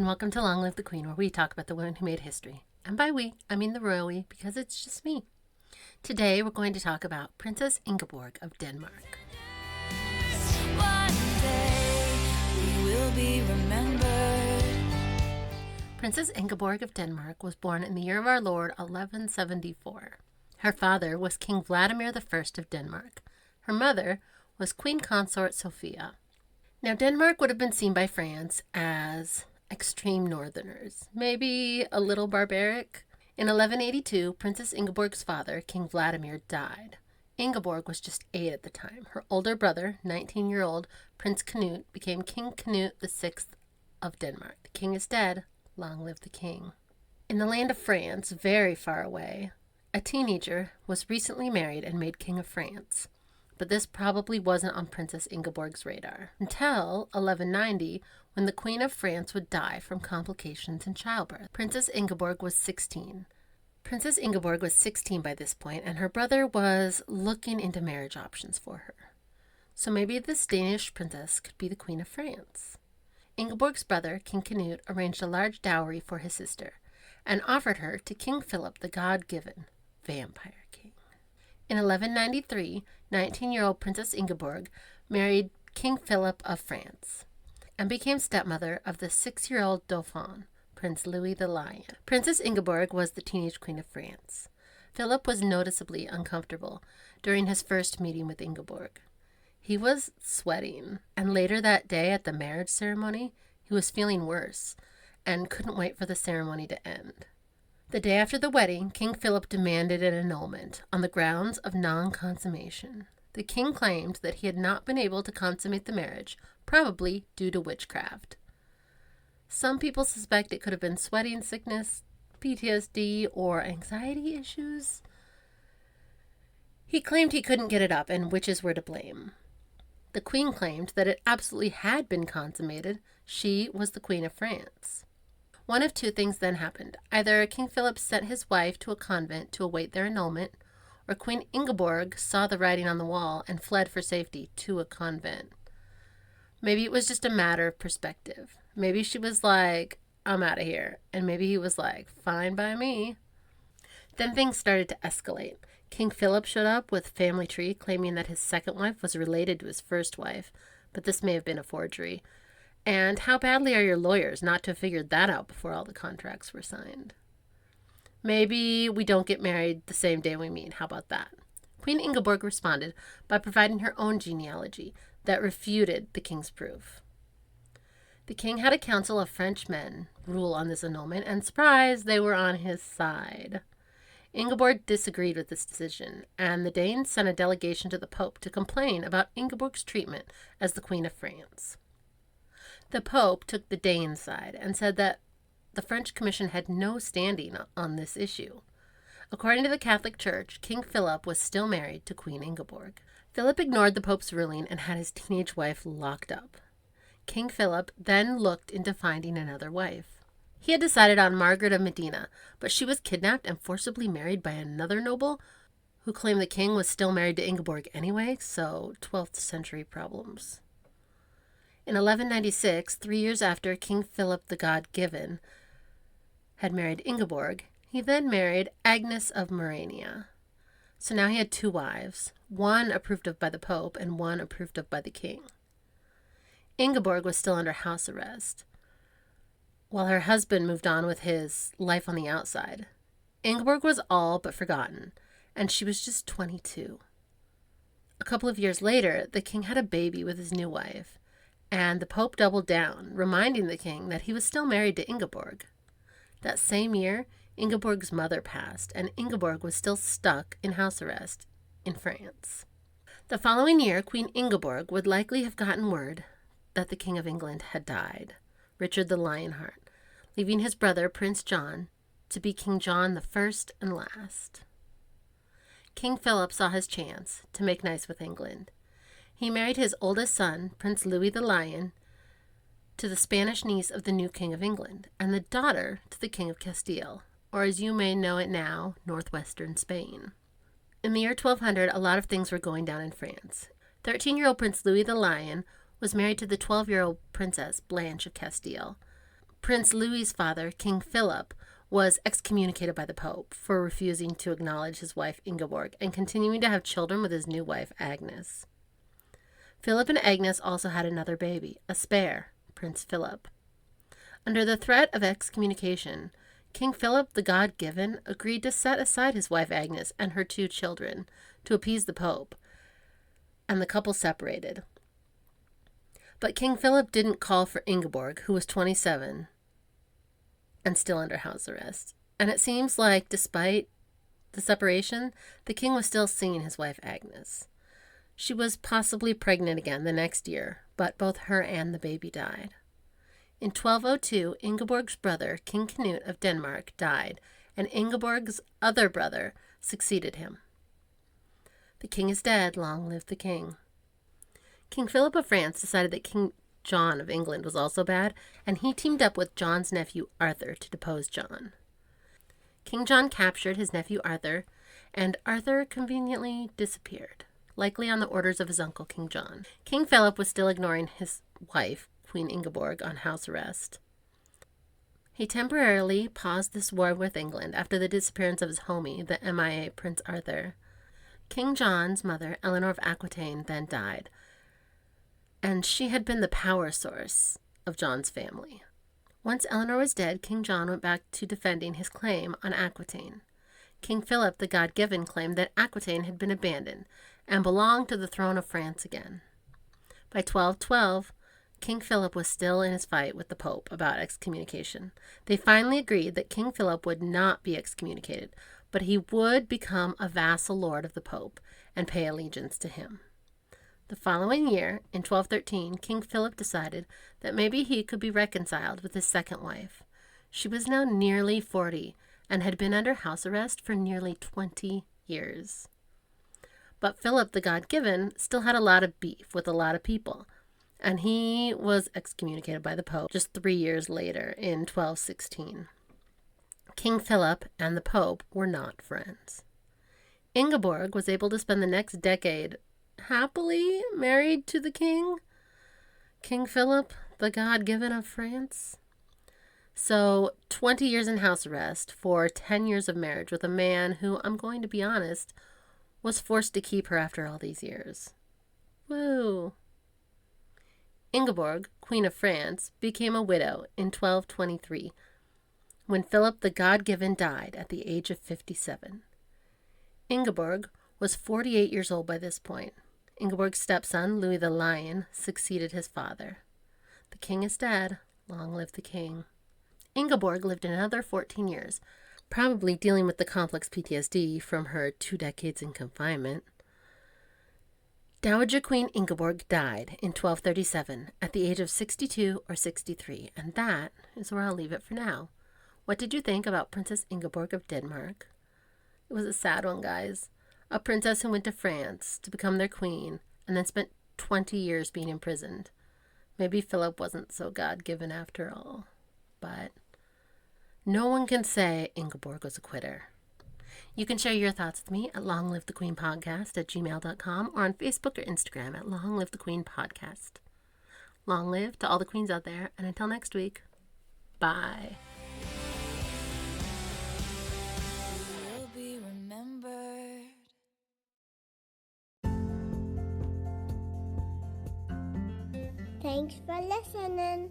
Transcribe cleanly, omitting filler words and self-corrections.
and welcome to Long Live the Queen, where we talk about the women who made history. And by we, I mean the royal we, because it's just me. Today, we're going to talk about Princess Ingeborg of Denmark. One day we will be remembered. Princess Ingeborg of Denmark was born in the year of our Lord 1174. Her father was King Vladimir I of Denmark. Her mother was Queen Consort Sophia. Now, Denmark would have been seen by France as extreme northerners, maybe a little barbaric. In 1182, Princess Ingeborg's father, King Vladimir, died. Ingeborg was just 8 at the time. Her older brother, 19-year-old Prince Canute, became King Canute VI of Denmark. The king is dead. Long live the king. In the land of France, very far away, a teenager was recently married and made King of France. But this probably wasn't on Princess Ingeborg's radar until 1190, when the Queen of France would die from complications in childbirth. Princess Ingeborg was 16. Princess Ingeborg was 16 by this point, and her brother was looking into marriage options for her. So maybe this Danish princess could be the Queen of France. Ingeborg's brother, King Canute, arranged a large dowry for his sister and offered her to King Philip, the God-given vampire king. In 1193, 19-year-old Princess Ingeborg married King Philip of France and became stepmother of the 6-year-old Dauphin, Prince Louis the Lion. Princess Ingeborg was the teenage queen of France. Philip was noticeably uncomfortable during his first meeting with Ingeborg. He was sweating, and later that day at the marriage ceremony, he was feeling worse and couldn't wait for the ceremony to end. The day after the wedding, King Philip demanded an annulment on the grounds of non-consummation. The king claimed that he had not been able to consummate the marriage, probably due to witchcraft. Some people suspect it could have been sweating sickness, PTSD, or anxiety issues. He claimed he couldn't get it up, and witches were to blame. The queen claimed that it absolutely had been consummated. She was the Queen of France. One of two things then happened. Either King Philip sent his wife to a convent to await their annulment, or Queen Ingeborg saw the writing on the wall and fled for safety to a convent. Maybe it was just a matter of perspective. Maybe she was like, I'm out of here. And maybe he was like, fine by me. Then things started to escalate. King Philip showed up with a family tree claiming that his second wife was related to his first wife, but this may have been a forgery. And how badly are your lawyers not to have figured that out before all the contracts were signed? Maybe we don't get married the same day we meet. How about that? Queen Ingeborg responded by providing her own genealogy that refuted the king's proof. The king had a council of French men rule on this annulment, and surprise, they were on his side. Ingeborg disagreed with this decision, and the Danes sent a delegation to the Pope to complain about Ingeborg's treatment as the Queen of France. The Pope took the Danes' side and said that the French commission had no standing on this issue. According to the Catholic Church, King Philip was still married to Queen Ingeborg. Philip ignored the Pope's ruling and had his teenage wife locked up. King Philip then looked into finding another wife. He had decided on Margaret of Modena, but she was kidnapped and forcibly married by another noble who claimed the king was still married to Ingeborg anyway, so 12th century problems. In 1196, 3 years after King Philip the God-given had married Ingeborg, he then married Agnes of Morania. So now he had 2 wives, one approved of by the Pope and one approved of by the king. Ingeborg was still under house arrest, while her husband moved on with his life on the outside. Ingeborg was all but forgotten, and she was just 22. A couple of years later, the king had a baby with his new wife, and the Pope doubled down, reminding the king that he was still married to Ingeborg. That same year, Ingeborg's mother passed, and Ingeborg was still stuck in house arrest in France. The following year, Queen Ingeborg would likely have gotten word that the King of England had died, Richard the Lionheart, leaving his brother, Prince John, to be King John the First and last. King Philip saw his chance to make nice with England. He married his oldest son, Prince Louis the Lion, to the Spanish niece of the new King of England, and the daughter to the King of Castile, or as you may know it now, northwestern Spain. In the year 1200, a lot of things were going down in France. 13-year-old Prince Louis the Lion was married to the 12-year-old Princess Blanche of Castile. Prince Louis's father, King Philip, was excommunicated by the Pope for refusing to acknowledge his wife Ingeborg and continuing to have children with his new wife Agnes. Philip and Agnes also had another baby, a spare, Prince Philip. Under the threat of excommunication, King Philip the God-given agreed to set aside his wife Agnes and her 2 children to appease the Pope, and the couple separated. But King Philip didn't call for Ingeborg, who was 27 and still under house arrest. And it seems like, despite the separation, the king was still seeing his wife Agnes. She was possibly pregnant again the next year, but both her and the baby died. In 1202, Ingeborg's brother, King Canute of Denmark, died, and Ingeborg's other brother succeeded him. The king is dead, long live the king. King Philip of France decided that King John of England was also bad, and he teamed up with John's nephew Arthur to depose John. King John captured his nephew Arthur, and Arthur conveniently disappeared, likely on the orders of his uncle King John. King Philip was still ignoring his wife, Queen Ingeborg, on house arrest. He temporarily paused this war with England after the disappearance of his homie, the MIA Prince Arthur. King John's mother, Eleanor of Aquitaine, then died, and she had been the power source of John's family. Once Eleanor was dead, King John went back to defending his claim on Aquitaine. King Philip the God-given claimed that Aquitaine had been abandoned and belonged to the throne of France again. By 1212, King Philip was still in his fight with the Pope about excommunication. They finally agreed that King Philip would not be excommunicated, but he would become a vassal lord of the Pope and pay allegiance to him. The following year, in 1213, King Philip decided that maybe he could be reconciled with his second wife. She was now nearly 40 and had been under house arrest for nearly 20 years. But Philip the God-given still had a lot of beef with a lot of people, and he was excommunicated by the Pope just 3 years later in 1216. King Philip and the Pope were not friends. Ingeborg was able to spend the next decade happily married to the king, King Philip, the God-given of France. So 20 years in house arrest for 10 years of marriage with a man who, I'm going to be honest, was forced to keep her after all these years. Woo! Ingeborg, Queen of France, became a widow in 1223 when Philip the God-given died at the age of 57. Ingeborg was 48 years old by this point. Ingeborg's stepson, Louis the Lion, succeeded his father. The king is dead. Long live the king. Ingeborg lived another 14 years, probably dealing with the complex PTSD from her 2 decades in confinement. Dowager Queen Ingeborg died in 1237 at the age of 62 or 63, and that is where I'll leave it for now. What did you think about Princess Ingeborg of Denmark? It was a sad one, guys. A princess who went to France to become their queen and then spent 20 years being imprisoned. Maybe Philip wasn't so God-given after all, but no one can say Ingeborg was a quitter. You can share your thoughts with me at longlivethequeenpodcast@gmail.com or on Facebook or Instagram at longlivethequeenpodcast. Long live to all the queens out there, and until next week, bye. Will be remembered. Thanks for listening.